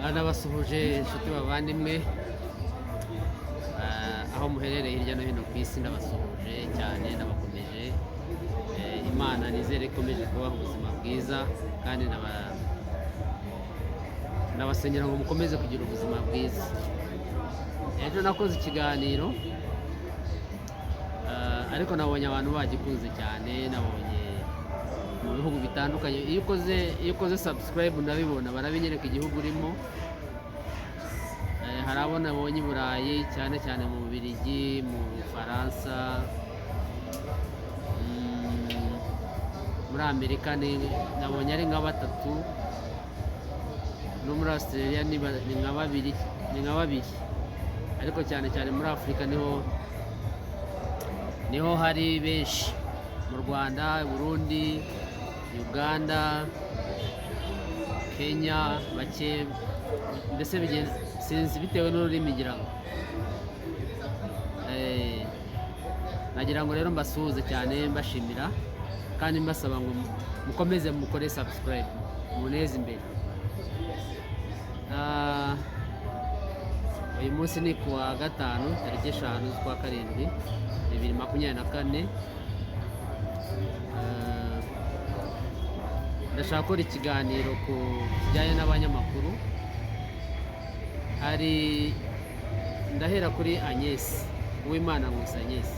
Nabasuhuje inshuti bavandimwe aho muherereye hirya no hino ku isi, ndabasuhuje cyane, ndabakomeje. Imana nizere ikomeje kubaha ubuzima bwiza, kandi ndabasengera ngo mukomeze kugira ubuzima bwiza. Ejo nakoze ikiganiro ariko nabonye abantu bagikunze cyane, nabonye mu bihugu bitandukanye. Iyo ukoze subscribe nabibona, barabinyereka igihugu urimo. Hari abo nabonye i Burayi, cyane cyane mu Bubiligi, mu Bufaransa, muri Amerika nabonye ari nka batatu, no muri Australia ni nka babiri, ariko cyane cyane muri Afurika niho hari benshi. Mu Rwanda, Burundi, Uganda, Kenya bake, mbese sinzi bitewe n'ururimi ngira ngo. Nagira ngo rero mbasuhuze cyane, mbashimira kandi mbasaba ngo mukomeze mukore subscribe, muneze imbere. Uyu munsi ni kuwa gatanu, tariki 5 z'ukwa karindwi 2024. Ndashaka gukora ikiganiro ku bijyanye n'abanyamakuru. Ndahera kuri Agnes Uwimana-Nkusi. Agnes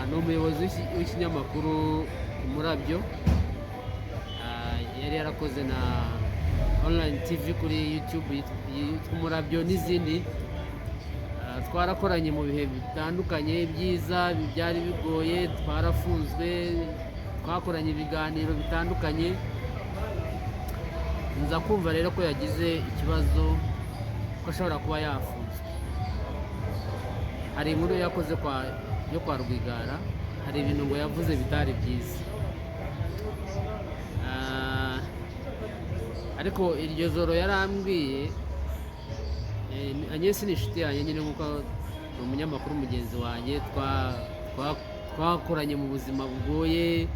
ni umuyobozi w'ikinyamakuru Umurabyo. Yari yarakoze na online TV kuri YouTube yitwa Umurabyo n'izindi. Twarakoranye mu bihe bitandukanye byiza, byari bigoye, twarafunzwe, twakoranye ibiganiro bitandukanye. Nza kumva rero ko yagize ikibazo, ko ashobora kuba yafunzwe. Hari inkuru yakoze yo kwa Rwigara, hari ibintu ngo yavuze bitari byiza. Ariko iryo joro yarambwiye, Agnes ni inshuti yanjye nyine, nk'uko ni umunyamakuru mugenzi wanjye, twakoranye mu buzima bugoye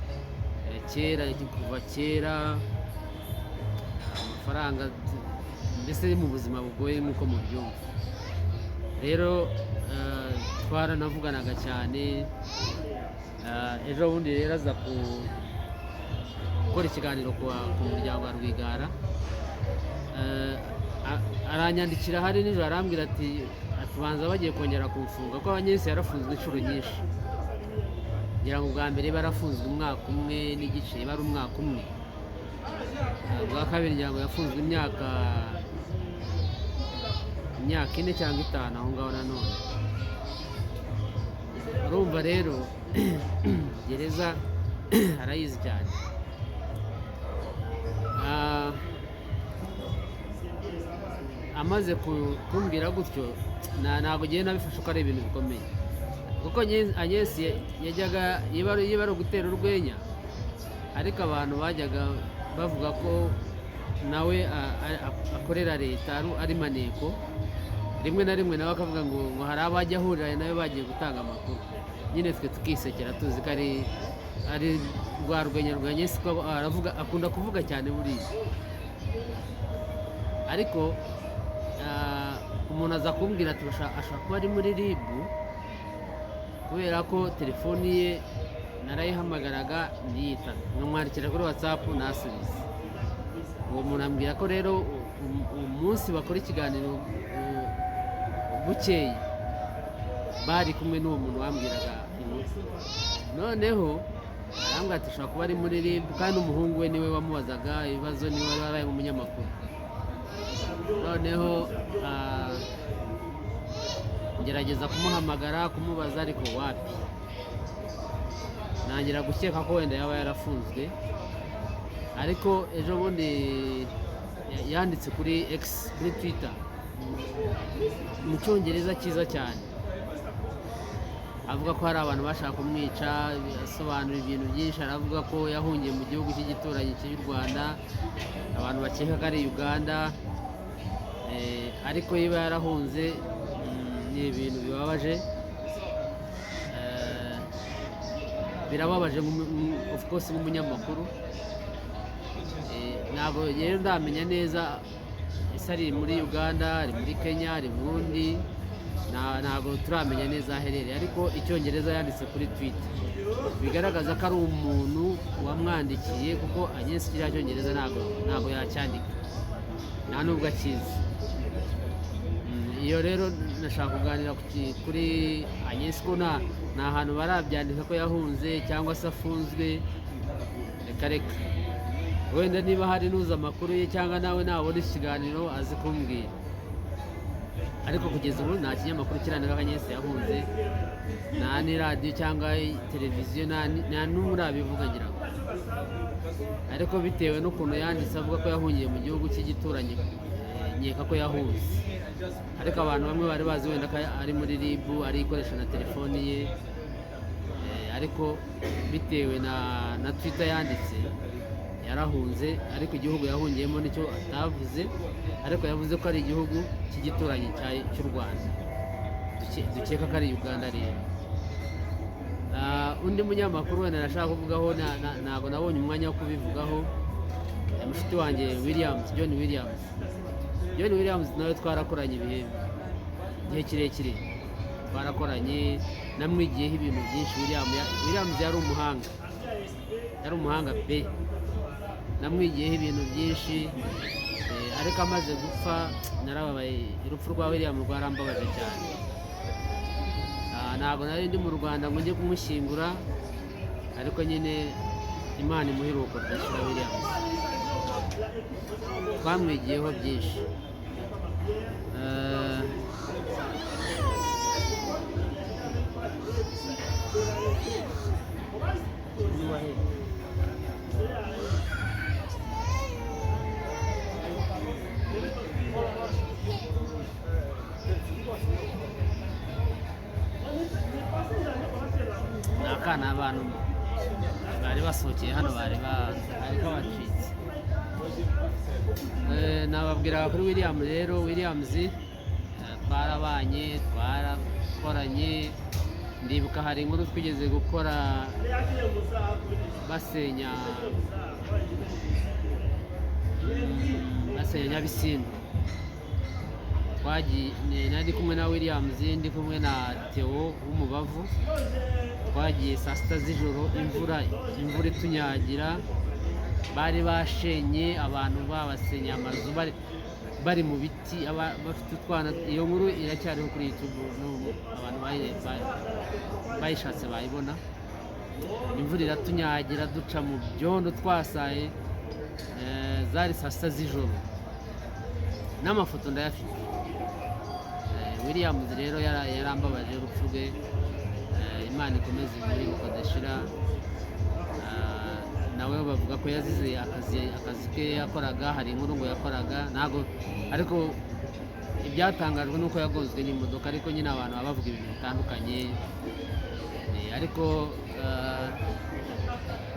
kuva kera, amafaranga, mbese mu buzima bugoye nk'uko mubyumva. Rero twaranavuganaga cyane. Ejo bundi rero aza gukora ikiganiro ku muryango wa Rwigara. Aranyandikira hari nijoro, arambwira ati banza bagiye kongera kumfunga, ko Agnes yarafunzwe inshuro nyinshi. Ngira ngo bwa mbere barafunzwe umwaka umwe n'igice, bari umwaka umwe. Bwa kabiri ngira ngo yafunzwe imyaka 4 cyangwa 5 aho ngaho nanone. Urumva rero gereza arayizi cyane. Amaze kumbwira gutyo, ntabwo ngiye nabifashe ko ari ibintu bikomeye, kuko Agnes yajyaga yiba ari gutera urwenya, ariko abantu bajyaga bavuga ko nawe akorera leta, ari maneko. Rimwe na rimwe nawe akavuga ngo hari abajya ahurira nawe bagiye gutanga amakuru. Nyine twe tukisekera, tuzi ko ari rwa rwenya rwa Agnes, ko akunda kuvuga cyane buriya. Ariko umuntu aza kumbwira ati ashobora kuba ari muri RIB, kubera ko telefoni ye narayihamagaraga ntiyitabe, nkamwandikira kuri WhatsApp ntasubize. Uwo muntu ambwira ko rero umunsi bakora ikiganiro bukeye bari kumwe n'uwo muntu wambwiraga inkuru. Noneho arambwira ati ashobora kuba ari muri RIB, kandi umuhungu we niwe wamubazaga ibibazo, niwe wari wabaye umunyamakuru. Noneho ngerageza kumuhamagara, kumubaza, ariko wapi. Nangira gukeka ko wenda yaba yarafunzwe. Ariko ejo bundi yanditse kuri X, kuri Twitter, mu cyongereza cyiza cyane, avuga ko hari abantu bashaka kumwica. Asobanura ibintu byinshi, aravuga ko yahungiye mu gihugu cy'igituranyi cy'u Rwanda, abantu bakeka ko ari Uganda. Ariko yiba yarahunze, ni ibintu bibabaje. Birababaje of course nk'umunyamakuru. Ntabwo rero ndamenya neza ese ari muri Uganda, ari muri Kenya, ari mu Burundi, ntabwo turamenya neza aho aherereye, ariko icyongereza yanditse kuri Twitter bigaragaza ko ari umuntu wamwandikiye, kuko Agnes kiriya cyongereza ntabwo yacyandika, nta nubwo akizi. Iyo rero nashaka kuganira kuri Agnes, ko nta hantu barabyandika ko yahunze cyangwa se afunzwe. Reka wenda niba hari n'uzi amakuru ye cyangwa nawe nabona ikiganiro azi kumbwira, ariko kugeza ubu nta kinyamakuru kirandika ko Agnes yahunze, nta n'iradiyo cyangwa televiziyo, nta n'umwe urabivuga ngira ngo. Ariko bitewe n'ukuntu yanditse avuga ko yahungiye mu gihugu cy'igituranyi, nkeka ko yahunze, ariko abantu bamwe bari bazi wenda ko ari muri RIB, ari ikoresha na telefoni ye, ariko bitewe na Twitter yanditse yarahunze, ariko igihugu yahungiyemo nicyo atavuze, ariko yavuze ko ari igihugu cy'igituranyi cy'u Rwanda, dukeka ko ari Uganda rero. Undi munyamakuru wenda nashaka kuvugaho, ntabwo nabonye umwanya wo kubivugaho, mushiki wanjye John Williams nawe twarakoranye igihe kirekire, twarakoranye, namwigiyeho ibintu byinshi. Williams yari umuhanga pe, namwigiyeho ibintu byinshi, ariko amaze gupfa narababaye. Urupfu rwa William rwarambabaje cyane. Ntabwo nari ndi mu Rwanda ngo njye kumushyingura, ariko nyine Imana imuheruka kwishyura Williams, twamwigiyeho byinshi. Akana abantu bari basohokeye hano bari bacitse. Nababwira kuri William rero, Williams twarabanye, twarakoranye. Ndibuka hari inkuru twigeze gukora basenya Nyabisindu, nari kumwe na Williams, ndi kumwe na Theo w'Umubavu. Twagiye saa sita z'ijoro, imvura itunyagira, bari bashenye abantu, babasenye amazu, bari mu biti, bafite utwana. Iyo nkuru iracyariho kuri YouTube, abantu bayishatse bayibona. Imvura iratunyagira, duca mu byondo twasaye, zari saa sita z'ijoro, n'amafoto ndayafite. Williams rero yarambabaje urupfu rwe, Imana ikomeze muri Rukadashira. Nawe bavuga ko yazize akazi ke yakoraga, hari inkuru ngo yakoraga, ntabwo, ariko ibyatangajwe nuko yagonzwe n'imodoka, ariko nyine abantu baba bavuga ibintu bitandukanye. Ariko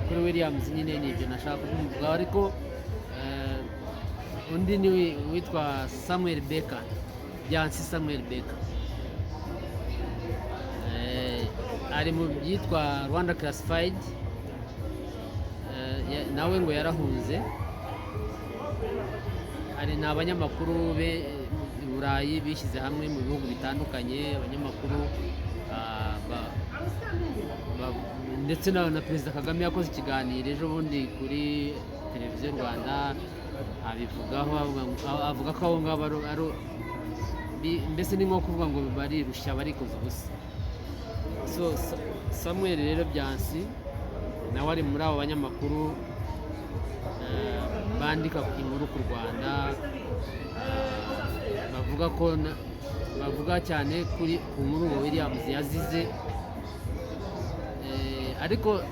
kuri Williams nyine ni ibyo nashaka kuvuga. Ariko undi ni witwa Samuel Becker, Byansi Samuel Becker, ari mu byitwa Rwanda Classified, nawe ngo yarahunze. Ni abanyamakuru be i Burayi bishyize hamwe mu bihugu bitandukanye, abanyamakuru ndetse na Perezida Kagame yakoze ikiganiro ejo bundi kuri televiziyo Rwanda, abivugaho, avuga ko abo ngabo mbese ni nko kuvuga ngo barirushya, barikoze ubusa. Samuel rero Byansi nawe ari muri abo banyamakuru bandika inkuru ku Rwanda, bavuga cyane ku nkuru ngo Williams yazize. Ariko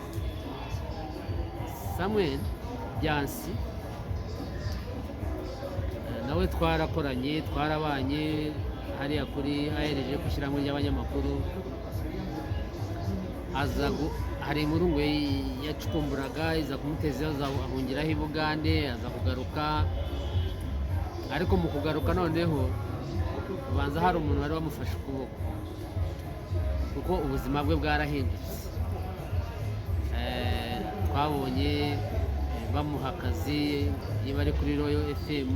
Samuel Byansi nawe twarakoranye, twarabanye hariya kuri ARG ku ishyirahamwe ry'abanyamakuru. Hari inkuru ngo yacukumburaga iza kumuteza, ahungiraho i Bugande, aza kugaruka. Ariko mu kugaruka noneho ubanza hari umuntu wari wamufashe ukuboko, kuko ubuzima bwe bwarahindutse. Twabonye bamuha akazi, niba ari kuri Royal FM,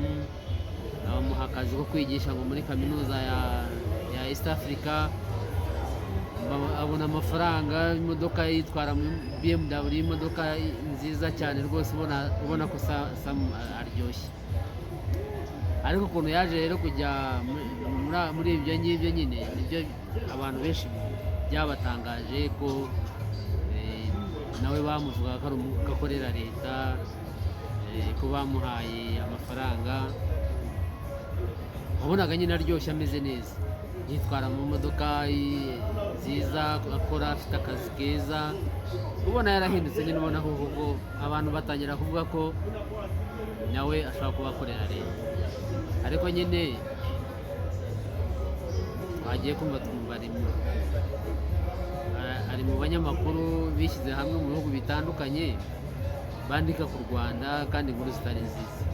bamuha akazi ko kwigisha ngo muri kaminuza ya East Africa, abona amafaranga, imodoka yitwara BMW, imodoka nziza cyane rwose, ubona ko Sam aryoshye. Ariko ukuntu yaje rero kujya muri ibyo ngibyo nyine, nibyo abantu benshi byabatangaje ko nawe bamuvuga ko akorera leta, ko bamuhaye amafaranga. Wabonaga nyine aryoshye, ameze neza, yitwara mu modoka nziza, akora, afite akazi keza, ubona yarahindutse nyine, ubona ko abantu batangira kuvuga ko nawe ashobora kuba akorera leta. Ariko nyine twagiye kumva twumva ari mu banyamakuru bishyize hamwe mu bihugu bitandukanye bandika ku Rwanda kandi inkuru zitari nziza.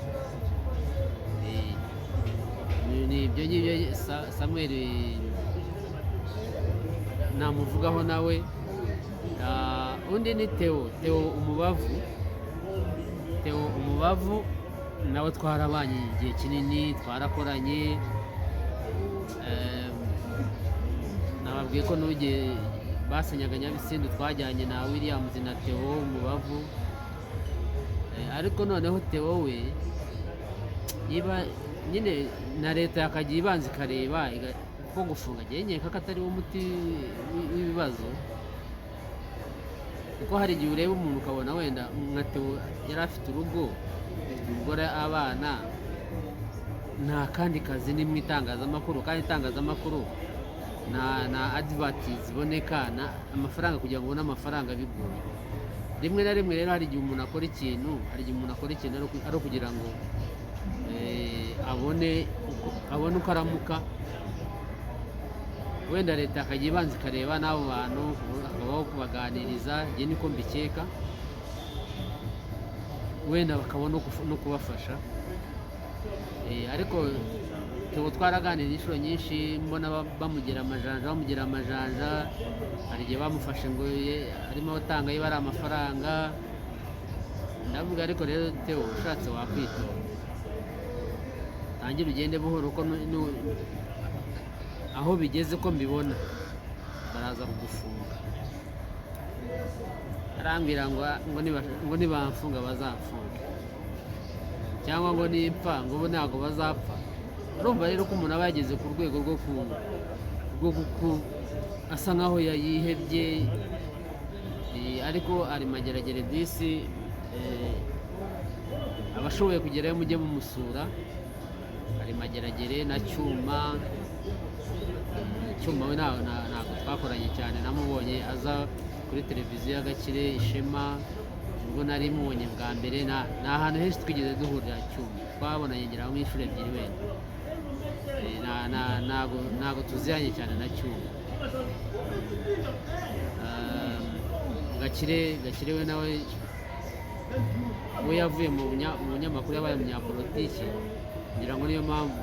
Ni ibyo ngibyo Samuel namuvugaho nawe. Undi ni Theo Umubavu, nawe twarabanye igihe kinini, twarakoranye. Nababwiye ko n'ugiye basenyaga Nyabisindu twajyanye na Williams na Theo Umubavu. Ariko noneho Theo we niba nyine na leta yakajya ibanza ikareba ko gufunga nkeka ko atari wo muti w'ibibazo, kuko hari igihe ureba umuntu ukabona wenda nka Theo yari afite urugo, umugore, abana, nta kandi kazi ni mu itangazamakuru, kandi itangazamakuru na advertise iboneka, amafaranga kugira ngo ubone amafaranga bigoye. Rimwe na rimwe rero hari igihe umuntu akora ikintu ari ukugira ngo abone uko aramuka. Wenda leta akajya ibanza ikareba n'abo bantu, akabaho kubaganiriza, njye niko mbikeka, wenda bakabona no kubafasha. Ariko Theo twaraganiriye inshuro nyinshi, mbona bamugira amajanja. Hari igihe bamufashe ngo arimo atanga yiba ari amafaranga. Ndavuga ariko rero Theo, ushatse wakwitonda, tangira ugende buhoro, uko aho bigeze ko mbibona baraza kugufunga. Arambwira ngo nibamfunga bazapfunga, cyangwa ngo nipfa ngo bo ntabwo bazapfa. Urumva rero ko umuntu aba yageze ku rwego rwo asa nkaho yayihebye. Ariko ari mageragere disi, abashoboye kugerayo mujye mumusura. Ari mageragere na Cyuma we ntabwo twakoranye cyane, namubonye aza kuri televiziyo y'Agakire Ishema, ubwo nari mubonye bwa mbere. Ni ahantu henshi twigeze duhurira Cyuma, twabonanye ngira ngo inshuro ebyiri wenda. Ntabwo tuziranye cyane na Cyuma. Gakire we nawe yavuye mu bunyamakuru, yabaye umunyapolitiki, ngira ngo niyo mpamvu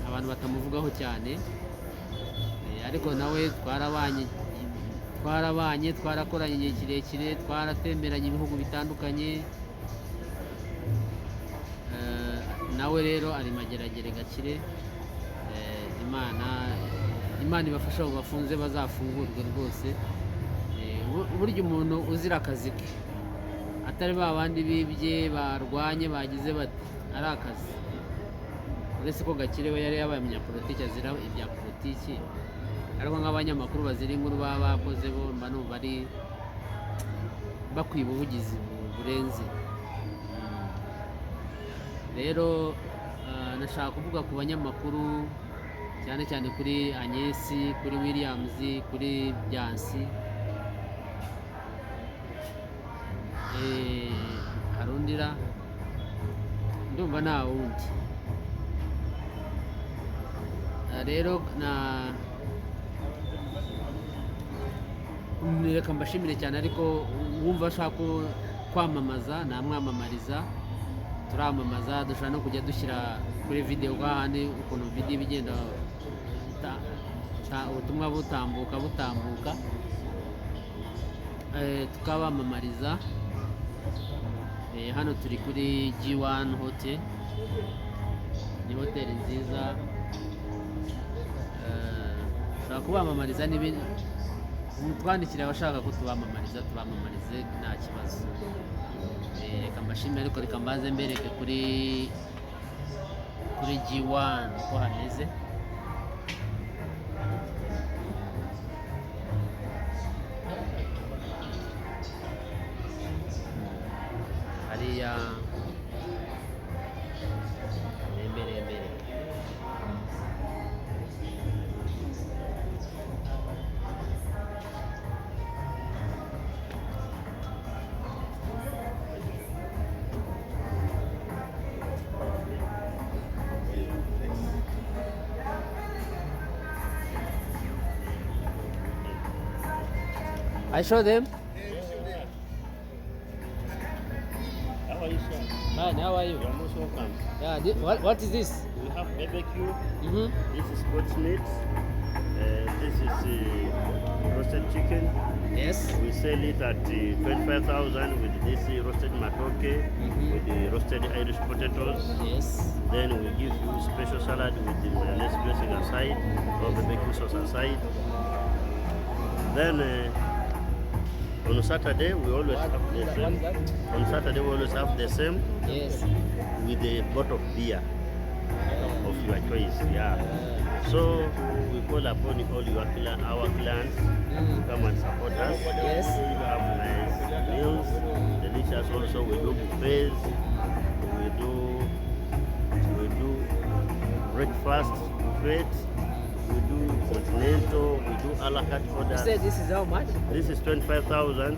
abantu batamuvugaho cyane. Ariko nawe twarakoranye igihe kirekire, twaratemberanye ibihugu bitandukanye. Nawe rero ari mageragere Gakire. Imana ibafasha abo bafunze bazafungurwe rwose. Burya umuntu uzira akazi ke, atari ba bandi bibye, barwanye, bagize bati, ari akazi. Uretse ko Gakire we yari yabaye umunyapolitiki, azira ibya politiki. Ariko nk'abanyamakuru bazira inkuru baba bakoze bo, mba numva ari bakwiye ubuvugizi burenze. Rero nashaka kuvuga ku banyamakuru, cyane cyane kuri Agnes, kuri Williams, kuri Byansi. Harundira ndumva nta wundi. Rero reka mbashimire cyane. Ariko wumva ashaka kwamamaza, namwamamariza, turamamaza. Dushobora no kujya dushyira kuri video hahandi ukuntu video bigenda, ubutumwa butambuka tukabamamariza. Hano turi kuri G1 Hotel, ni hoteli nziza. Ushobora kubamamariza n'ibindi, mutwandikire abashaka ko tubamamariza tubamamarize nta kibazo. Reka mbashimire, ariko reka mbanze mbereke kuri G1 uko hameze. Hariya imbere. I show them. How are you, sir? Man, how are you? You are most welcome. Yeah, what is this? We have barbecue. Mm-hmm. This is goat meat. This is roasted chicken. Yes. We sell it at 25,000 with this roasted matoke, with the roasted Irish potatoes. Yes. Then we give you special salad with the mayonnaise dressing aside, or barbecue sauce aside. Then on Saturday we always have the same. On Saturday we always have the same. Yes. With a bottle of beer of your choice. Yeah. So we call upon all our clients to come and support us. Yes. We have nice meals, delicious. Also we do buffets. We do breakfast buffet. We do continental. We do a la carte You orders. said this is how much? This is 25,000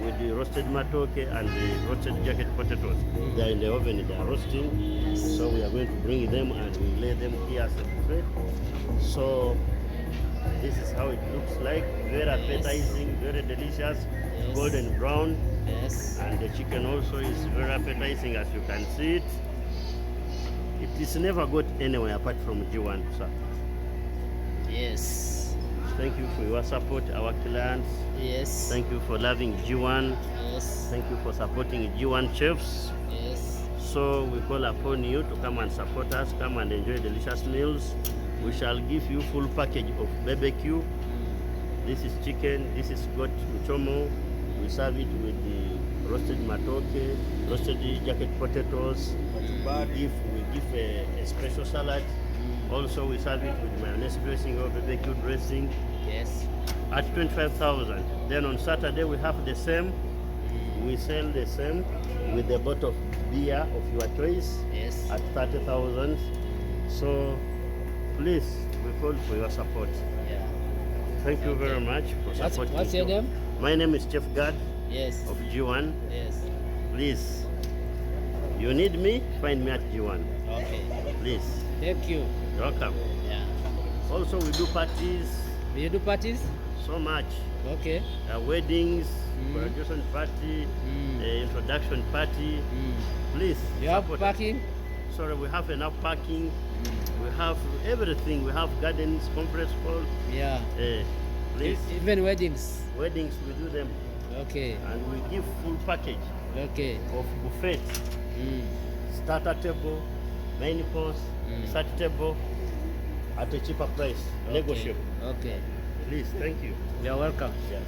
with the roasted matoke and the roasted jacket potatoes. They are in the oven, they are roasting. So we are going to bring them and we lay them here as a buffet. So this is how it looks like. Very appetizing, very delicious, Yes. golden brown. Yes. And the chicken also is very appetizing, as you can see it. It is never got anywhere apart from G1, sir. Yes. Thank you for your support, our clients. Yes. Thank you for loving G1. Yes. Thank you for supporting G1 chefs. Yes. So we call upon you to come and support us, come and enjoy delicious meals. We shall give you full package of barbecue. This is chicken, this is goat uchomo. We serve it with the roasted matoke, roasted jacket potatoes. We give a special salad. Also we serve it with mayonnaise dressing or barbecue dressing Yes. at 25,000. Then on Saturday we have the same. We sell the same with the bottle of beer of your choice Yes. at 30,000. So please, we call for your support. Yeah. Thank you very much for supporting. What's your name? My name is Chef Gad Yes. of G1. Yes. Please, you need me, find me at G1. Okay. Please, Thank you. welcome. Yeah. Also, we do parties Do you do parties? so much. Okay. Weddings, Mm. graduation party, Mm. introduction party. Please, You have support us. parking? Sorry, we have enough parking. We have everything. We have gardens, conference hall. Yeah. Please, Even weddings. weddings we do them, Okay. and we give full package Okay. of buffet, starter table, main course, dessert table at a cheaper price, Okay. negotiable. Okay. Please, thank you. You're welcome. Yeah.